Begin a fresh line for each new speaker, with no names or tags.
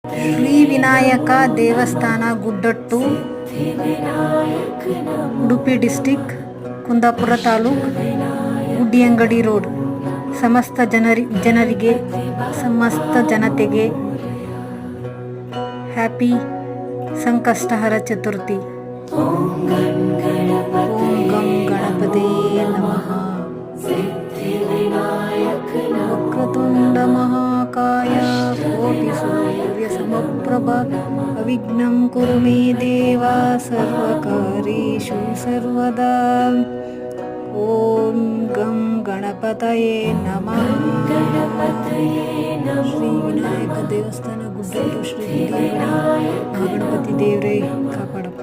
ಶ್ರೀ ವಿನಾಯಕ ದೇವಸ್ಥಾನ ಗುಡ್ಡಟ್ಟು, Udupi district, Kundapura taluk, ಗುಡ್ಡಿಯಂಗಡಿ road. ಸಮಸ್ತ ಜನತೆಗೆ ಹ್ಯಾಪಿ ಸಂಕಷ್ಟಹರ ಚತುರ್ಥಿ. ಓಂ ಗಂ ಗಣಪತಿಯೇ ನಮಃ. ವಕ್ರತುಂಡ ಮಹಾಕಾಯ ಕೋಟಿ ಸೂರ್ಯ ಸಮಪ್ರಭ ಅವಿಘ್ನಂ ಕುರು ಮೇ ದೇವ ಸರ್ವಕಾರ್ಯೇಷು ಸರ್ವದಾ. ಓಂ ಗಂ ಗಣಪತಯೇ ನಮಃ. ಶ್ರೀ ವಿನಾಯಕ ದೇವಸ್ಥಾನ ಗುಡ್ಡಟ್ಟು, ಶ್ರೀ ಗಣಪತಿ ದೇವ್ರೇ ಕಾಪಾಡಪ್ಪ.